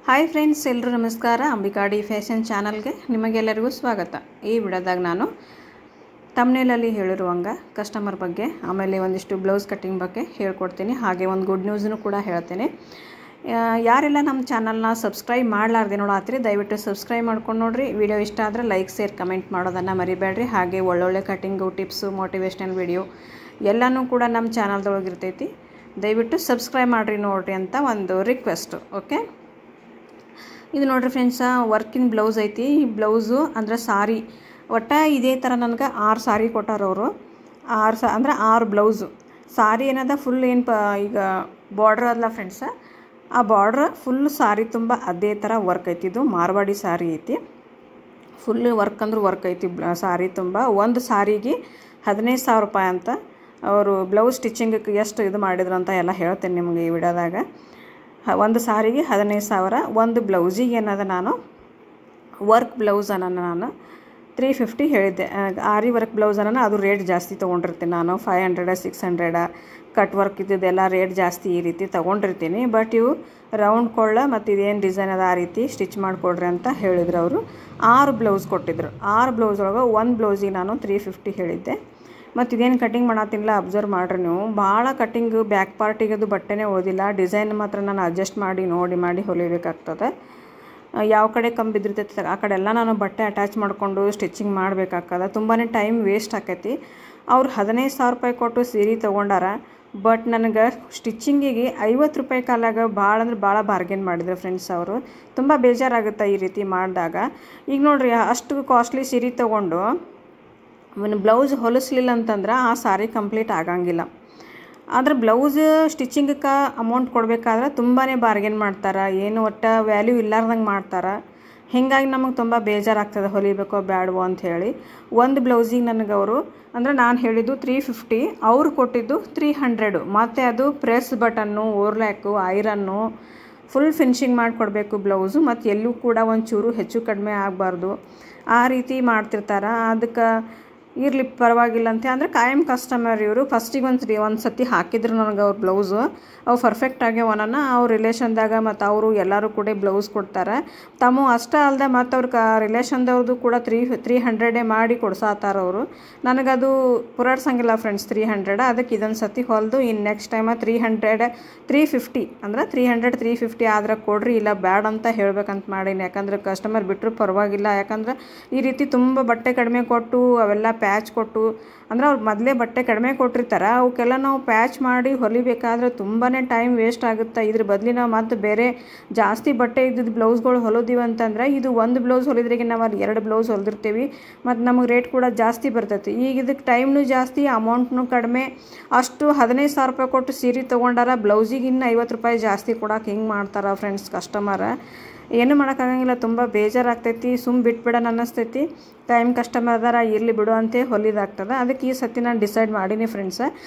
Hi friends, ಎಲ್ಲರೂ ನಮಸ್ಕಾರ. ಅಂಬಿಕಾಡಿ fashion ಚಾನಲ್ಗೆ ನಿಮಗೆಲ್ಲರಿಗೂ ಸ್ವಾಗತ. ಈ ವಿಡಿಯೋದಾಗ ನಾನು ತಮ್ನೇಲಲ್ಲಿ ಹೇಳಿರುವಂಗೆ ಕಸ್ಟಮರ್ ಬಗ್ಗೆ, ಆಮೇಲೆ ಒಂದಿಷ್ಟು ಬ್ಲೌಸ್ ಕಟ್ಟಿಂಗ್ ಬಗ್ಗೆ ಹೇಳ್ಕೊಡ್ತೀನಿ. ಹಾಗೆ ಒಂದು ಗುಡ್ ನ್ಯೂಸ್ನು ಕೂಡ ಹೇಳ್ತೀನಿ. ಯಾರೆಲ್ಲ ನಮ್ಮ ಚಾನಲ್ನ ಸಬ್ಸ್ಕ್ರೈಬ್ ಮಾಡಲಾರ್ದೆ ನೋಡಾತ್ರಿ, ದಯವಿಟ್ಟು ಸಬ್ಸ್ಕ್ರೈಬ್ ಮಾಡ್ಕೊಂಡು ನೋಡಿರಿ. ವಿಡಿಯೋ ಇಷ್ಟ ಆದರೆ ಲೈಕ್, ಶೇರ್, ಕಮೆಂಟ್ ಮಾಡೋದನ್ನು ಮರಿಬೇಡ್ರಿ. ಹಾಗೆ ಒಳ್ಳೊಳ್ಳೆ ಕಟ್ಟಿಂಗು, ಟಿಪ್ಸು, ಮೋಟಿವೇಶ್ನಲ್ ವಿಡಿಯೋ ಎಲ್ಲನೂ ಕೂಡ ನಮ್ಮ ಚಾನಲ್ದೊಳಗೆ ಇರ್ತೈತಿ. ದಯವಿಟ್ಟು ಸಬ್ಸ್ಕ್ರೈಬ್ ಮಾಡಿರಿ ನೋಡಿರಿ ಅಂತ ಒಂದು ರಿಕ್ವೆಸ್ಟು. ಓಕೆ, ಇದು ನೋಡ್ರಿ ಫ್ರೆಂಡ್ಸ, ವರ್ಕಿನ್ ಬ್ಲೌಸ್ ಐತಿ. ಈ ಬ್ಲೌಸು ಅಂದ್ರೆ ಸಾರಿ ಒಟ್ಟು ಇದೇ ಥರ ನನಗೆ 6 ಸಾರಿ ಕೊಟ್ಟಾರವರು. 6 ಬ್ಲೌಸು ಸಾರಿ ಏನದ ಫುಲ್ ಈಗ ಬಾರ್ಡ್ರ್ ಅಲ್ಲ ಫ್ರೆಂಡ್ಸ, ಆ ಬಾರ್ಡ್ರ್ ಫುಲ್ ಸಾರಿ ತುಂಬ ಅದೇ ಥರ ವರ್ಕ್ ಐತಿ. ಇದು ಮಾರ್ವಾಡಿ ಸಾರಿ ಐತಿ. ಫುಲ್ ವರ್ಕ್ ಅಂದ್ರೆ ವರ್ಕ್ ಐತಿ ಸಾರಿ ತುಂಬ. ಒಂದು ಸಾರಿಗೆ 15,000 ರೂಪಾಯಿ ಅಂತ ಅವರು ಬ್ಲೌಸ್ ಸ್ಟಿಚಿಂಗಕ್ಕೆ ಎಷ್ಟು ಇದು ಮಾಡಿದ್ರು ಅಂತ ಎಲ್ಲ ಹೇಳ್ತೇನೆ ನಿಮಗೆ ಈ ವಿಡಿಯೋದಾಗ. ಒಂದು ಸಾರಿಗೆ 15,000. ಒಂದು ಬ್ಲೌಸಿಗೆ ಏನದ ನಾನು ವರ್ಕ್ ಬ್ಲೌಸನ್ನು ನಾನು 350 ಹೇಳಿದ್ದೆ. ಆರಿ ವರ್ಕ್ ಬ್ಲೌಸನ್ನು ಅದು ರೇಟ್ ಜಾಸ್ತಿ ತೊಗೊಂಡಿರ್ತೀನಿ ನಾನು. 500, 600 ಕಟ್ ವರ್ಕ್ ಇದ್ದಿದ್ದೆಲ್ಲ ರೇಟ್ ಜಾಸ್ತಿ ಈ ರೀತಿ ತೊಗೊಂಡಿರ್ತೀನಿ. ಬಟ್ ಇವು ರೌಂಡ್ ಕೊಳ್ಳ ಮತ್ತು ಇದೇನು ಡಿಸೈನ್ ಅದ ಆ ರೀತಿ ಸ್ಟಿಚ್ ಮಾಡಿಕೊಡ್ರಿ ಅಂತ ಹೇಳಿದ್ರು ಅವರು. 6 ಬ್ಲೌಸ್ ಕೊಟ್ಟಿದ್ರು. 6 ಬ್ಲೌಸ್ ಒಳಗೆ ಒಂದು ಬ್ಲೌಸಿಗೆ ನಾನು 350 ಹೇಳಿದ್ದೆ. ಮತ್ತು ಇದೇನು ಕಟ್ಟಿಂಗ್ ಮಾಡತ್ತಿಲ್ಲ ಅಬ್ಸರ್ವ್ ಮಾಡಿರಿ ನೀವು. ಭಾಳ ಕಟ್ಟಿಂಗು ಬ್ಯಾಕ್ ಪಾರ್ಟಿಗೆ ಅದು ಬಟ್ಟೆನೇ ಓದಿಲ್ಲ. ಡಿಸೈನ್ ಮಾತ್ರ ನಾನು ಅಡ್ಜಸ್ಟ್ ಮಾಡಿ ಹೊಲಿಬೇಕಾಗ್ತದೆ. ಯಾವ ಕಡೆ ಕಮ್ಮಿ ಬಿದ್ದಿರ್ತೈತೆ ಆ ಕಡೆ ಎಲ್ಲ ನಾನು ಬಟ್ಟೆ ಅಟ್ಯಾಚ್ ಮಾಡಿಕೊಂಡು ಸ್ಟಿಚಿಂಗ್ ಮಾಡಬೇಕಾಗ್ತದೆ. ತುಂಬಾ ಟೈಮ್ ವೇಸ್ಟ್ ಆಕೈತಿ. ಅವ್ರು 15,000 ರೂಪಾಯಿ ಕೊಟ್ಟು ಸೀರೆ ತೊಗೊಂಡಾರ. ಬಟ್ ನನಗೆ ಸ್ಟಿಚಿಂಗಿಗೆ 50 ರೂಪಾಯಿ ಕಾಲಾಗ ಭಾಳ ಅಂದ್ರೆ ಭಾಳ ಬಾರ್ಗೇನ್ ಮಾಡಿದ್ರು ಫ್ರೆಂಡ್ಸ್ ಅವರು. ತುಂಬ ಬೇಜಾರಾಗುತ್ತೆ ಈ ರೀತಿ ಮಾಡಿದಾಗ. ಈಗ ನೋಡಿರಿ, ಅಷ್ಟು ಕಾಸ್ಟ್ಲಿ ಸೀರೆ ತೊಗೊಂಡು ಬ್ಲೌಸ್ ಹೊಲಿಸ್ಲಿಲ್ಲ ಅಂತಂದ್ರೆ ಆ ಸಾರಿ ಕಂಪ್ಲೀಟ್ ಆಗಂಗಿಲ್ಲ. ಆದರೆ ಬ್ಲೌಸ್ ಸ್ಟಿಚಿಂಗಕ್ಕೆ ಅಮೌಂಟ್ ಕೊಡಬೇಕಾದ್ರೆ ತುಂಬಾ ಬಾರ್ಗೇನ್ ಮಾಡ್ತಾರೆ. ಏನು ಒಟ್ಟು ವ್ಯಾಲ್ಯೂ ಇಲ್ಲಾರ್ದಂಗೆ ಮಾಡ್ತಾರೆ. ಹೀಗಾಗಿ ನಮಗೆ ತುಂಬ ಬೇಜಾರಾಗ್ತದೆ, ಹೊಲಿಬೇಕೋ ಬ್ಯಾಡವೋ ಅಂಥೇಳಿ. ಒಂದು ಬ್ಲೌಸಿಗೆ ನನಗೆ ಅವರು ಅಂದರೆ ನಾನು ಹೇಳಿದ್ದು 350, ಅವರು ಕೊಟ್ಟಿದ್ದು 300. ಮತ್ತು ಅದು press button, overlock, iron full finishing ಮಾಡಿಕೊಡ್ಬೇಕು ಬ್ಲೌಸು. ಮತ್ತು ಎಲ್ಲೂ ಕೂಡ ಒಂಚೂರು ಹೆಚ್ಚು ಕಡಿಮೆ ಆಗಬಾರ್ದು, ಆ ರೀತಿ ಮಾಡ್ತಿರ್ತಾರೆ. ಅದಕ್ಕೆ ಇರಲಿ ಪರವಾಗಿಲ್ಲ ಅಂತ ಅಂದರೆ ಕಾಯಂ ಕಸ್ಟಮರ್ ಇವರು. ಫಸ್ಟಿಗೆ ಒಂದು ಸತಿ ಹಾಕಿದ್ರು ನನಗೆ ಅವ್ರ ಬ್ಲೌಸು. ಅವು ಪರ್ಫೆಕ್ಟ್ ಆಗ್ಯಾವನ ಅವ್ರ ರಿಲೇಷನ್ದಾಗ ಮತ್ತು ಅವರು ಎಲ್ಲರೂ ಕೂಡ ಬ್ಲೌಸ್ ಕೊಡ್ತಾರೆ. ತಮ್ಮ ಅಷ್ಟೇ ಅಲ್ಲದೆ ಮತ್ತು ಅವ್ರ ರಿಲೇಷನ್ದವ್ರದ್ದು ಕೂಡ 300 ಮಾಡಿ ಕೊಡ್ಸಾತಾರ ಅವರು. ನನಗದು ಪುರಾಡ್ಸಂಗಿಲ್ಲ ಫ್ರೆಂಡ್ಸ್ 300. ಅದಕ್ಕೆ ಇದೊಂದು ಸತಿ ಹೊಲಿದು ಇನ್ನು ನೆಕ್ಸ್ಟ್ ಟೈಮ 350 ಅಂದರೆ 300, 350 ಆದ್ರೆ ಕೊಡ್ರಿ, ಇಲ್ಲ ಬ್ಯಾಡ್ ಅಂತ ಹೇಳ್ಬೇಕಂತ ಮಾಡೀನಿ. ಯಾಕಂದ್ರೆ ಕಸ್ಟಮರ್ ಬಿಟ್ಟರು ಪರವಾಗಿಲ್ಲ. ಯಾಕಂದ್ರೆ ಈ ರೀತಿ ತುಂಬ ಬಟ್ಟೆ ಕಡಿಮೆ ಕೊಟ್ಟು ಅವೆಲ್ಲ ಪ್ಯಾಚ್ ಕೊಟ್ಟು ಅಂದರೆ ಅವ್ರು ಮೊದಲೇ ಬಟ್ಟೆ ಕಡಿಮೆ ಕೊಟ್ಟಿರ್ತಾರೆ. ಅವಕ್ಕೆಲ್ಲ ನಾವು ಪ್ಯಾಚ್ ಮಾಡಿ ಹೊಲಿಬೇಕಾದ್ರೆ ತುಂಬಾ ಟೈಮ್ ವೇಸ್ಟ್ ಆಗುತ್ತೆ. ಇದ್ರ ಬದಲಿ ನಾವು ಮತ್ತು ಬೇರೆ ಜಾಸ್ತಿ ಬಟ್ಟೆ ಇದ್ದಿದ್ದು ಬ್ಲೌಸ್ಗಳು ಹೊಲಿದೀವಿ ಅಂತಂದ್ರೆ ಇದು ಒಂದು ಬ್ಲೌಸ್ ಹೊಲಿದ್ರಿಗೆ ನಾವು ಅಲ್ಲಿ 2 ಬ್ಲೌಸ್ ಹೊಲಿದಿರ್ತೀವಿ. ಮತ್ತು ನಮಗೆ ರೇಟ್ ಕೂಡ ಜಾಸ್ತಿ ಬರ್ತೈತಿ. ಈಗ ಇದಕ್ಕೆ ಟೈಮ್ನು ಜಾಸ್ತಿ, ಅಮೌಂಟ್ನು ಕಡಿಮೆ. ಅಷ್ಟು 15,000 ರೂಪಾಯಿ ಕೊಟ್ಟು ಸೀರೆ ತೊಗೊಂಡಾರ, ಬ್ಲೌಸಿಗೆ ಇನ್ನು 50 ರೂಪಾಯಿ ಜಾಸ್ತಿ ಕೊಡೋಕೆ ಹಿಂಗೆ ಮಾಡ್ತಾರೆ ಫ್ರೆಂಡ್ಸ್ ಕಸ್ಟಮರ. ಏನೂ ಮಾಡೋಕ್ಕಾಗಂಗಿಲ್ಲ. ತುಂಬ ಬೇಜಾರಾಗ್ತೈತಿ. ಬಿಟ್ಬಿಡೋಣ ಅನ್ನಿಸ್ತೈತಿ. ಟೈಮ್ ಕಸ್ಟಮರ್ ಅದಾರ, ಇರಲಿ ಬಿಡು ಅಂತ ಹೊಲಿದಾಗ್ತದೆ. ಅದಕ್ಕೆ ಈ ಸತಿ ನಾನು ಡಿಸೈಡ್ ಮಾಡೀನಿ ಫ್ರೆಂಡ್ಸ.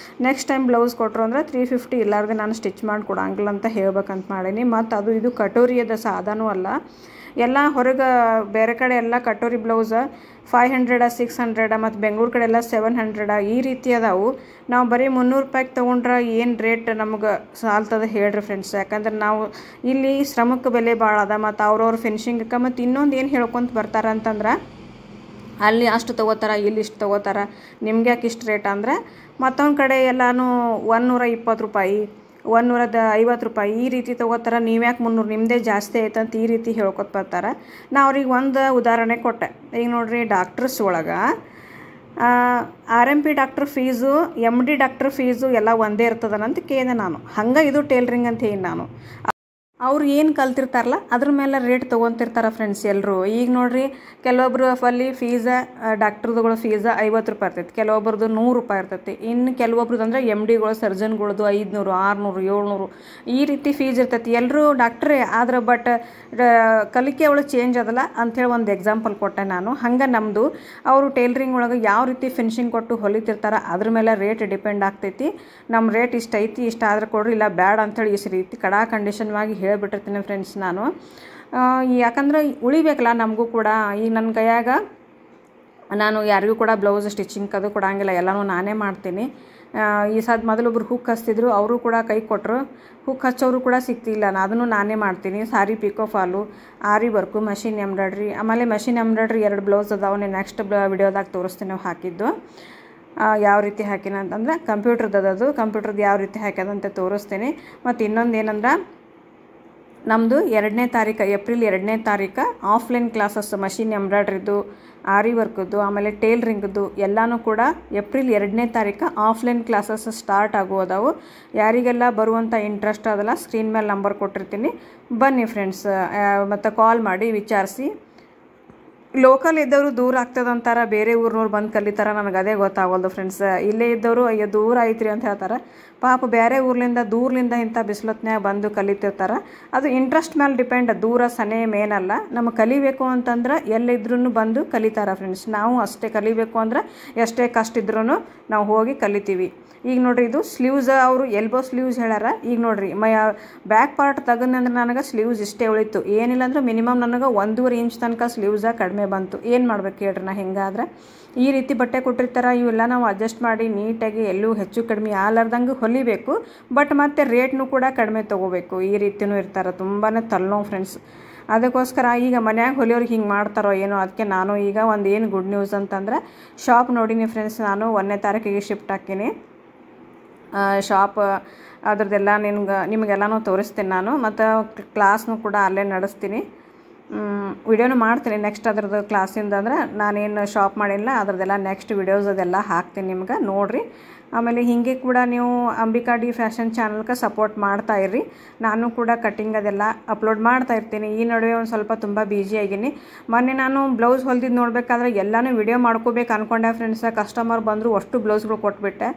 ನೆಕ್ಸ್ಟ್ ಟೈಮ್ ಬ್ಲೌಸ್ ಕೊಟ್ಟರು ಅಂದ್ರೆ 350 ಇಲ್ಲಾರ್ದೆ ನಾನು ಸ್ಟಿಚ್ ಮಾಡಿಕೊಡಂಗಿಲ್ಲ ಅಂತ ಹೇಳ್ಬೇಕಂತ ಮಾಡೀನಿ. ಮತ್ತು ಅದು ಇದು ಕಟೋರಿ ಅದ, ಸಾಧಾನೂ ಅಲ್ಲ. ಎಲ್ಲ ಹೊರಗೆ ಬೇರೆ ಕಡೆ ಎಲ್ಲ ಕಟೋರಿ ಬ್ಲೌಸ 500, 600 ಮತ್ತು ಬೆಂಗಳೂರು ಕಡೆ ಎಲ್ಲ 700 ಈ ರೀತಿ ಅದಾವು. ನಾವು ಬರೀ 300 ರೂಪಾಯಿಗೆ ತೊಗೊಂಡ್ರೆ ಏನು ರೇಟ್ ನಮಗೆ ಸಾಲ್ತದೆ ಹೇಳ್ರಿ ಫ್ರೆಂಡ್ಸ್. ಯಾಕಂದ್ರೆ ನಾವು ಇಲ್ಲಿ ಶ್ರಮಕ್ಕೆ ಬೆಲೆ ಭಾಳ ಅದ. ಮತ್ತು ಅವ್ರವ್ರ ಫಿನಿಶಿಂಗಕ್ಕೆ ಮತ್ತು ಇನ್ನೊಂದು ಏನು ಹೇಳ್ಕೊತ ಬರ್ತಾರೆ ಅಂತಂದ್ರೆ ಅಲ್ಲಿ ಅಷ್ಟು ತೊಗೋತಾರೆ, ಇಲ್ಲಿ ಇಷ್ಟು ತೊಗೋತಾರೆ, ನಿಮ್ಗೆ ಯಾಕೆ ಇಷ್ಟು ರೇಟ್ ಅಂದರೆ ಮತ್ತೊಂದು ಕಡೆ ಎಲ್ಲನೂ 120 ರೂಪಾಯಿ, 150 ರೂಪಾಯಿ ಈ ರೀತಿ ತೊಗೋತಾರೆ. ನೀವ್ಯಾಕೆ 300, ನಿಮ್ಮದೇ ಜಾಸ್ತಿ ಆಯ್ತಂತ ಈ ರೀತಿ ಹೇಳ್ಕೊತ ಬರ್ತಾರೆ. ನಾ ಅವ್ರಿಗೆ ಒಂದು ಉದಾಹರಣೆ ಕೊಟ್ಟೆ. ಈಗ ನೋಡಿರಿ, ಡಾಕ್ಟರ್ಸ್ ಒಳಗೆ RMP doctor fees, MD doctor fees ಎಲ್ಲ ಒಂದೇ ಇರ್ತದನಂತ ಕೇಳಿದೆ ನಾನು. ಹಂಗೆ ಇದು ಟೇಲ್ರಿಂಗ್ ಅಂತ ಹೇಳಿ ನಾನು ಅವ್ರು ಏನು ಕಲ್ತಿರ್ತಾರಲ್ಲ ಅದ್ರ ಮೇಲೆ ರೇಟ್ ತೊಗೊತಿರ್ತಾರೆ ಫ್ರೆಂಡ್ಸ್ ಎಲ್ಲರೂ. ಈಗ ನೋಡಿರಿ, ಕೆಲವೊಬ್ರು ಅಲ್ಲಿ ಫೀಸ ಡಾಕ್ಟ್ರದುಗಳು ಫೀಸ 50 ರೂಪಾಯಿ ಇರ್ತೈತಿ, ಕೆಲವೊಬ್ರದ್ದು 100 ರೂಪಾಯಿ ಇರ್ತೈತಿ. ಇನ್ನು ಕೆಲವೊಬ್ರದ್ದು ಅಂದರೆ MDಗಳು, ಸರ್ಜನ್ಗಳದ್ದು 500, 600, 700 ಈ ರೀತಿ ಫೀಸ್ ಇರ್ತೈತಿ. ಎಲ್ಲರೂ ಡಾಕ್ಟ್ರೇ ಆದ್ರೆ ಬಟ್ ಕಲಿಕೆ ಒಳಗೆ ಚೇಂಜ್ ಅದಲ್ಲ ಅಂಥೇಳಿ ಒಂದು ಎಕ್ಸಾಂಪಲ್ ಕೊಟ್ಟೆ ನಾನು. ಹಂಗೆ ನಮ್ಮದು ಅವರು ಟೇಲ್ರಿಂಗ್ ಒಳಗೆ ಯಾವ ರೀತಿ ಫಿನಿಶಿಂಗ್ ಕೊಟ್ಟು ಹೊಲಿತಿರ್ತಾರೆ ಅದ್ರ ಮೇಲೆ ರೇಟ್ ಡಿಪೆಂಡ್ ಆಗ್ತೈತಿ. ನಮ್ಮ ರೇಟ್ ಇಷ್ಟು ಐತಿ, ಇಷ್ಟು ಆದ್ರೆ ಕೊಡ್ರಿ, ಇಲ್ಲ ಬ್ಯಾಡ್ ಅಂಥೇಳಿ ಈ ರೀತಿ ಕಡಾ ಕಂಡೀಷನ್ವಾಗಿ ಹೇಳ್ಬಿಟ್ಟಿರ್ತೀನಿ ಫ್ರೆಂಡ್ಸ್ ನಾನು. ಯಾಕಂದ್ರೆ ಉಳಿಬೇಕಲ್ಲ ನಮಗೂ ಕೂಡ. ಈಗ ನನ್ನ ಕೈಯಾಗ ನಾನು ಯಾರಿಗೂ ಕೂಡ ಬ್ಲೌಸ್ ಸ್ಟಿಚಿಂಗ್ ಅದು ಕೊಡೋಂಗಿಲ್ಲ, ಎಲ್ಲನೂ ನಾನೇ ಮಾಡ್ತೀನಿ. ಈ ಸದ್ ಮೊದಲೊಬ್ರು ಹುಕ್ ಹಚ್ತಿದ್ರು, ಅವರು ಕೂಡ ಕೈ ಕೊಟ್ಟರು. ಹುಕ್ ಹಚ್ಚೋರು ಕೂಡ ಸಿಗ್ತಿಲ್ಲ, ಅದನ್ನು ನಾನೇ ಮಾಡ್ತೀನಿ. ಸಾರಿ ಪಿಕೋ ಫಾಲು, ಆರಿ ವರ್ಕು, ಮಷಿನ್ ಎಂಬ್ರಾಯ್ಡ್ರಿ. ಆಮೇಲೆ ಮಷಿನ್ ಎಂಬ್ರಾಯ್ಡ್ರಿ 2 ಬ್ಲೌಸ್ ಅದಾವೆ, ನೆಕ್ಸ್ಟ್ ವಿಡಿಯೋದಾಗ ತೋರಿಸ್ತೀನಿ ನಾವು ಹಾಕಿದ್ದು ಯಾವ ರೀತಿ ಹಾಕಿನ ಅಂತಂದ್ರೆ ಕಂಪ್ಯೂಟ್ರದ್ದು ಕಂಪ್ಯೂಟ್ರದ್ದು ಯಾವ ರೀತಿ ಹಾಕ್ಯದಂತೆ ತೋರಿಸ್ತೀನಿ. ಮತ್ತು ಇನ್ನೊಂದು ಏನಂದ್ರೆ ನಮ್ಮದು 2ನೇ ತಾರೀಕು ಏಪ್ರಿಲ್ 2ನೇ ತಾರೀಕು ಆಫ್ಲೈನ್ ಕ್ಲಾಸಸ್ ಮಷಿನ್ ಎಂಬ್ರಾಯ್ಡ್ರಿದು, ಆರಿ ವರ್ಕದ್ದು, ಆಮೇಲೆ ಟೇಲರಿಂಗ್ದು ಎಲ್ಲನೂ ಕೂಡ ಏಪ್ರಿಲ್ 2ನೇ ತಾರೀಕು ಆಫ್ಲೈನ್ ಕ್ಲಾಸಸ್ ಸ್ಟಾರ್ಟ್ ಆಗುವುದವು. ಯಾರಿಗೆಲ್ಲ ಬರುವಂಥ ಇಂಟ್ರೆಸ್ಟ್ ಅದಲ್ಲ ಸ್ಕ್ರೀನ್ ಮೇಲೆ ನಂಬರ್ ಕೊಟ್ಟಿರ್ತೀನಿ, ಬನ್ನಿ ಫ್ರೆಂಡ್ಸ್. ಮತ್ತು ಕಾಲ್ ಮಾಡಿ ವಿಚಾರಿಸಿ. ಲೋಕಲ್ ಇದ್ದವರು ದೂರ ಆಗ್ತದಂತಾರೆ, ಬೇರೆ ಊರಿನವ್ರು ಬಂದು ಕಲಿತಾರೆ, ನನಗೆ ಅದೇ ಗೊತ್ತಾಗೋದು ಫ್ರೆಂಡ್ಸ್. ಇಲ್ಲೇ ಇದ್ದವರು ಅಯ್ಯೋ ದೂರ ಐತ್ರಿ ಅಂತ ಹೇಳ್ತಾರೆ. ಪಾಪ ಬೇರೆ ಊರ್ಲಿಂದ ದೂರ್ಲಿಂದ ಇಂಥ ಬಿಸಿಲೊತ್ನ್ಯಾಗ ಬಂದು ಕಲಿತಿರ್ತಾರೆ. ಅದು ಇಂಟ್ರೆಸ್ಟ್ ಮೇಲೆ ಡಿಪೆಂಡ್, ದೂರ ಸನೇ ಮೇನಲ್ಲ. ನಮಗೆ ಕಲಿಬೇಕು ಅಂತಂದ್ರೆ ಎಲ್ಲಿದ್ರೂ ಬಂದು ಕಲಿತಾರೆ ಫ್ರೆಂಡ್ಸ್. ನಾವು ಅಷ್ಟೇ ಕಲಿಬೇಕು ಅಂದ್ರೆ ಎಷ್ಟೇ ಕಷ್ಟ ಇದ್ರೂ ನಾವು ಹೋಗಿ ಕಲಿತೀವಿ. ಈಗ ನೋಡಿರಿ, ಇದು ಸ್ಲೀವ್ಸ್ ಅವರು ಎಲ್ಬೋ ಸ್ಲೀವ್ಸ್ ಹೇಳ್ಯಾರ. ಈಗ ನೋಡಿರಿ ಬ್ಯಾಕ್ ಪಾರ್ಟ್ ತೆಗಂದ್ರೆ ನನಗೆ ಸ್ಲೀವ್ಸ್ ಇಷ್ಟೇ ಉಳಿತು. ಏನಿಲ್ಲ ಅಂದ್ರೆ ಮಿನಿಮಮ್ ನನಗೆ 1.5 ಇಂಚ್ ತನಕ ಸ್ಲೀವ್ಸ ಕಡಿಮೆ ಬಂತು. ಏನು ಮಾಡ್ಬೇಕು ಹೇಳ್ರಿ ನಾ? ಹಿಂಗಾದ್ರೆ ಈ ರೀತಿ ಬಟ್ಟೆ ಕೊಟ್ಟಿರ್ತಾರೆ, ಇವೆಲ್ಲ ನಾವು ಅಡ್ಜಸ್ಟ್ ಮಾಡಿ ನೀಟಾಗಿ ಎಲ್ಲೂ ಹೆಚ್ಚು ಕಡಿಮೆ ಆಲಾರ್ದಂಗೆ ಹೊಲಿಬೇಕು. ಬಟ್ ಮತ್ತು ರೇಟ್ನು ಕೂಡ ಕಡಿಮೆ ತೊಗೋಬೇಕು. ಈ ರೀತಿಯೂ ಇರ್ತಾರೆ, ತುಂಬಾ ತಲೆನೋವು ಫ್ರೆಂಡ್ಸ್. ಅದಕ್ಕೋಸ್ಕರ ಈಗ ಮನ್ಯಾಗ ಹೊಲಿಯೋರಿಗೆ ಹಿಂಗೆ ಮಾಡ್ತಾರೋ ಏನೋ. ಅದಕ್ಕೆ ನಾನು ಈಗ ಒಂದು ಏನು ಗುಡ್ ನ್ಯೂಸ್ ಅಂತಂದ್ರೆ ಶಾಪ್ ನೋಡಿನಿ ಫ್ರೆಂಡ್ಸ್. ನಾನು 1ನೇ ತಾರೀಕಿಗೆ ಶಿಫ್ಟ್ ಹಾಕೀನಿ ಶಾಪ್. ಅದ್ರದ್ದೆಲ್ಲ ನಿಮಗೆಲ್ಲನೂ ತೋರಿಸ್ತೀನಿ ನಾನು. ಮತ್ತು ಕ್ಲಾಸ್ನೂ ಕೂಡ ಅಲ್ಲೇ ನಡೆಸ್ತೀನಿ, ವಿಡಿಯೋನು ಮಾಡ್ತೀನಿ ನೆಕ್ಸ್ಟ್ ಅದ್ರದ್ದು ಕ್ಲಾಸಿಂದ. ಅಂದ್ರೆ ನಾನೇನು ಶಾಪ್ ಮಾಡಿಲ್ಲ ಅದ್ರದ್ದೆಲ್ಲ ನೆಕ್ಸ್ಟ್ ವಿಡಿಯೋಸ್ ಅದೆಲ್ಲ ಹಾಕ್ತೀನಿ ನಿಮ್ಗೆ, ನೋಡಿರಿ. ಆಮೇಲೆ ಹೀಗೆ ಕೂಡ ನೀವು ಅಂಬಿಕಾ ಡಿ ಫ್ಯಾಷನ್ ಚಾನಲ್ಗೆ ಸಪೋರ್ಟ್ ಮಾಡ್ತಾಯಿರ್ರಿ. ನಾನು ಕೂಡ ಕಟ್ಟಿಂಗ್ ಅದೆಲ್ಲ ಅಪ್ಲೋಡ್ ಮಾಡ್ತಾಯಿರ್ತೀನಿ. ಈ ನಡುವೆ ಒಂದು ಸ್ವಲ್ಪ ತುಂಬ ಬ್ಯುಸಿ ಆಗಿನಿ. ಮೊನ್ನೆ ನಾನು ಬ್ಲೌಸ್ ಹೊಲ್ದಿದ್ದು ನೋಡಬೇಕಾದ್ರೆ ಎಲ್ಲನೂ ವಿಡಿಯೋ ಮಾಡ್ಕೋಬೇಕು ಅಂದ್ಕೊಂಡೆ ಫ್ರೆಂಡ್ಸ್. ಕಸ್ಟಮರ್ ಬಂದರು, ಅಷ್ಟು ಬ್ಲೌಸ್ಗಳು ಕೊಟ್ಬಿಟ್ಟೆ.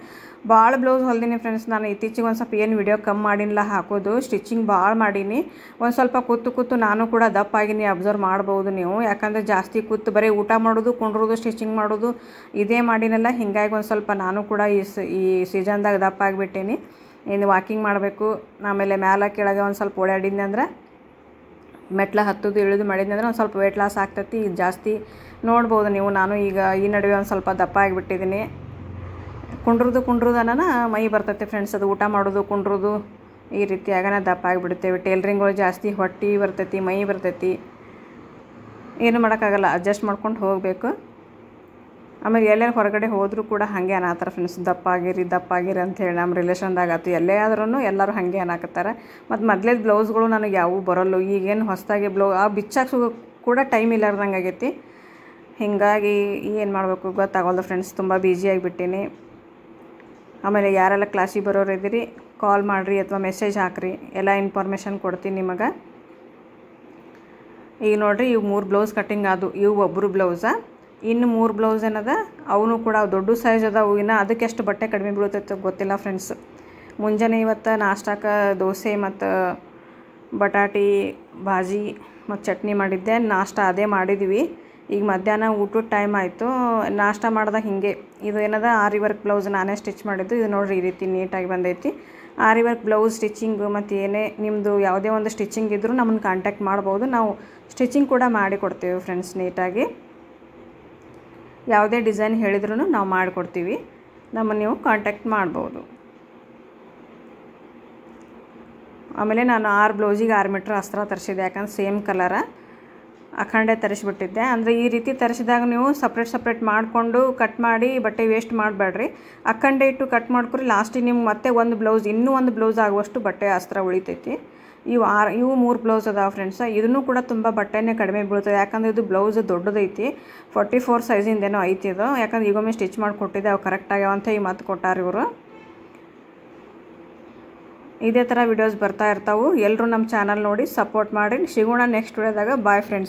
ಭಾಳ ಬ್ಲೌಸ್ ಹೊಲ್ದೀನಿ ಫ್ರೆಂಡ್ಸ್. ನಾನು ಇತ್ತೀಚೆಗೆ ಒಂದು ಸ್ವಲ್ಪ ಏನು ವಿಡಿಯೋ ಕಮ್ಮಿ ಮಾಡಿಲ್ಲ ಹಾಕೋದು, ಸ್ಟಿಚಿಂಗ್ ಭಾಳ ಮಾಡೀನಿ. ಒಂದು ಸ್ವಲ್ಪ ಕೂತು ನಾನು ಕೂಡ ದಪ್ಪ ಆಗಿನಿ, ಅಬ್ಸರ್ವ್ ಮಾಡ್ಬೋದು ನೀವು. ಯಾಕಂದರೆ ಜಾಸ್ತಿ ಕೂತು ಬರೀ ಊಟ ಮಾಡೋದು, ಕುಂಡ್ರೋದು, ಸ್ಟಿಚಿಂಗ್ ಮಾಡೋದು ಇದೇ ಮಾಡಿನಲ್ಲ. ಹೀಗಾಗಿ ಒಂದು ಸ್ವಲ್ಪ ನಾನು ಕೂಡ ಈ ಸೀಸನ್ದಾಗ ದಪ್ಪ ಆಗಿಬಿಟ್ಟೇನಿ. ಇನ್ನು ವಾಕಿಂಗ್ ಮಾಡಬೇಕು. ಆಮೇಲೆ ಮ್ಯಾಲ ಕೆಳಗೆ ಒಂದು ಸ್ವಲ್ಪ ಓಡಾಡಿದ್ನಿ ಅಂದ್ರೆ, ಮೆಟ್ಲ ಹತ್ತೋದು ಇಳಿದು ಮಾಡಿದ್ನಿ ಅಂದ್ರೆ ಒಂದು ಸ್ವಲ್ಪ ವೇಟ್ ಲಾಸ್ ಆಗ್ತೈತಿ. ಜಾಸ್ತಿ ನೋಡ್ಬೋದು ನೀವು. ನಾನು ಈಗ ಈ ನಡುವೆ ಒಂದು ಸ್ವಲ್ಪ ದಪ್ಪ ಆಗಿಬಿಟ್ಟಿದ್ದೀನಿ. ಕುಂಡ್ರೋದು ಅನ್ನೋಣ ಮೈ ಬರ್ತೈತೆ ಫ್ರೆಂಡ್ಸ್. ಅದು ಊಟ ಮಾಡೋದು, ಕುಂಡ್ರೋದು ಈ ರೀತಿ ಆಗನ ದಪ್ಪ ಆಗಿಬಿಡ್ತೇವೆ. ಟೇಲ್ರಿಂಗ್ಗಳು ಜಾಸ್ತಿ ಹೊಟ್ಟೆ ಬರ್ತೈತಿ, ಮೈ ಬರ್ತೈತಿ. ಏನು ಮಾಡೋಕ್ಕಾಗಲ್ಲ, ಅಡ್ಜಸ್ಟ್ ಮಾಡ್ಕೊಂಡು ಹೋಗಬೇಕು. ಆಮೇಲೆ ಎಲ್ಲೇ ಹೊರಗಡೆ ಹೋದರೂ ಕೂಡ ಹಾಗೆ ಅನ್ನತ್ತಾರೆ ಫ್ರೆಂಡ್ಸ್, ದಪ್ಪ ಆಗಿರಿ ಅಂಥೇಳಿ. ನಮ್ಮ ರಿಲೇಷನ್ದಾಗ ಆಯ್ತು ಎಲ್ಲೇ ಆದ್ರೂ ಎಲ್ಲರೂ ಹಾಗೆ ಅನ್ನಕತ್ತಾರೆ. ಮತ್ತು ಮೊದಲೇದು ಬ್ಲೌಸ್ಗಳು ನನಗೆ ಯಾವುವು ಬರೋಲ್ಲ. ಈಗೇನು ಹೊಸದಾಗಿ ಬಿಚ್ಚಾಕ್ಸೋ ಕೂಡ ಟೈಮ್ ಇಲ್ಲಾರ್ದಂಗೆ ಆಗೈತಿ. ಹೀಗಾಗಿ ಏನು ಮಾಡಬೇಕು ಗೊತ್ತಾಗೋಲ್ಲ ಫ್ರೆಂಡ್ಸ್, ತುಂಬ ಬ್ಯುಸಿ ಆಗಿಬಿಟ್ಟೀನಿ. ಆಮೇಲೆ ಯಾರೆಲ್ಲ ಕ್ಲಾಸಿಗೆ ಬರೋರು ಇದ್ದೀರಿ ಕಾಲ್ ಮಾಡಿರಿ ಅಥವಾ ಮೆಸೇಜ್ ಹಾಕಿರಿ, ಎಲ್ಲ ಇನ್ಫಾರ್ಮೇಷನ್ ಕೊಡ್ತೀನಿ ನಿಮಗೆ. ಈಗ ನೋಡಿರಿ, ಇವು 3 ಬ್ಲೌಸ್ ಕಟ್ಟಿಂಗ್ ಆದವು. ಇವು ಒಬ್ಬರು ಬ್ಲೌಸ. ಇನ್ನು 3 ಬ್ಲೌಸ್ ಏನದ ಅವನು ಕೂಡ ದೊಡ್ಡ ಸೈಜ್ ಅದಾವು. ಇನ್ನು ಅದಕ್ಕೆ ಎಷ್ಟು ಬಟ್ಟೆ ಕಡಿಮೆ ಬೀಳುತ್ತೈತೆ ಗೊತ್ತಿಲ್ಲ ಫ್ರೆಂಡ್ಸ್. ಮುಂಜಾನೆ ಇವತ್ತು ನಾಷ್ಟಕ್ಕೆ ದೋಸೆ ಮತ್ತು ಬಟಾಟಿ ಭಾಜಿ ಮತ್ತು ಚಟ್ನಿ ಮಾಡಿದ್ದೆ. ನಾಷ್ಟ ಅದೇ ಮಾಡಿದ್ವಿ. ಈಗ ಮಧ್ಯಾಹ್ನ ಊಟದ ಟೈಮ್ ಆಯಿತು. ನಾಷ್ಟ ಮಾಡಿದಾಗ ಹೀಗೆ ಇದು ಏನದ ಆರಿ ವರ್ಕ್ ಬ್ಲೌಸ್ ನಾನೇ ಸ್ಟಿಚ್ ಮಾಡಿದ್ದು. ಇದು ನೋಡಿರಿ ಈ ರೀತಿ ನೀಟಾಗಿ ಬಂದೈತಿ. ಆರಿ ವರ್ಕ್ ಬ್ಲೌಸ್ ಸ್ಟಿಚಿಂಗು ಮತ್ತು ಏನೇ ನಿಮ್ಮದು ಯಾವುದೇ ಒಂದು ಸ್ಟಿಚಿಂಗ್ ಇದ್ದರೂ ನಮ್ಮನ್ನು ಕಾಂಟ್ಯಾಕ್ಟ್ ಮಾಡ್ಬೋದು. ನಾವು ಸ್ಟಿಚಿಂಗ್ ಕೂಡ ಮಾಡಿ ಕೊಡ್ತೀವಿ ಫ್ರೆಂಡ್ಸ್. ನೀಟಾಗಿ ಯಾವುದೇ ಡಿಸೈನ್ ಹೇಳಿದ್ರೂ ನಾವು ಮಾಡಿಕೊಡ್ತೀವಿ. ನಮ್ಮನ್ನು ನೀವು ಕಾಂಟ್ಯಾಕ್ಟ್ ಮಾಡ್ಬೋದು. ಆಮೇಲೆ ನಾನು 6 ಬ್ಲೌಸಿಗೆ 6 ಮೀಟ್ರ್ ಅಸ್ತ್ರ ತರಿಸಿದ್ದೆ. ಯಾಕಂದ್ರೆ ಸೇಮ್ ಕಲರ ಅಖಂಡೆ ತರಿಸಿಬಿಟ್ಟಿದ್ದೆ. ಅಂದರೆ ಈ ರೀತಿ ತರಿಸಿದಾಗ ನೀವು ಸಪ್ರೇಟ್ ಮಾಡಿಕೊಂಡು ಕಟ್ ಮಾಡಿ ಬಟ್ಟೆ ವೇಸ್ಟ್ ಮಾಡಬೇಡ್ರಿ. ಅಖಂಡೆ ಇಟ್ಟು ಕಟ್ ಮಾಡ್ಕೊರಿ. ಲಾಸ್ಟಿಗೆ ನಿಮ್ಗೆ ಮತ್ತೆ ಇನ್ನೂ ಒಂದು ಬ್ಲೌಸ್ ಆಗುವಷ್ಟು ಬಟ್ಟೆ ಅಸ್ತ್ರ ಉಳಿತೈತಿ. ಇವು 3 ಬ್ಲೌಸ್ ಅದಾವೆ ಫ್ರೆಂಡ್ಸ. ಇದನ್ನು ಕೂಡ ತುಂಬ ಬಟ್ಟೆನೇ ಕಡಿಮೆ ಬೀಳ್ತದೆ. ಯಾಕಂದರೆ ಇದು ಬ್ಲೌಸ್ ದೊಡ್ಡದೈತಿ, 44 ಸೈಜಿಂದೇನೋ ಐತಿ ಇದು. ಯಾಕಂದ್ರೆ ಈಗೊಮ್ಮೆ ಸ್ಟಿಚ್ ಮಾಡಿ ಕೊಟ್ಟಿದ್ದೆ, ಅವು ಕರೆಕ್ಟಾಗ್ಯಾವ ಅಂತ ಈಗ ಮತ್ತೆ ಕೊಟ್ಟಾರ ಇವರು. ಇದೇ ಥರ ವಿಡಿಯೋಸ್ ಬರ್ತಾ ಇರ್ತಾವೆ. ಎಲ್ಲರೂ ನಮ್ಮ ಚಾನಲ್ ನೋಡಿ ಸಪೋರ್ಟ್ ಮಾಡಿ. ಸಿಗೋಣ ನೆಕ್ಸ್ಟ್ ವಿಡಿಯೋದಾಗ. Bye friends.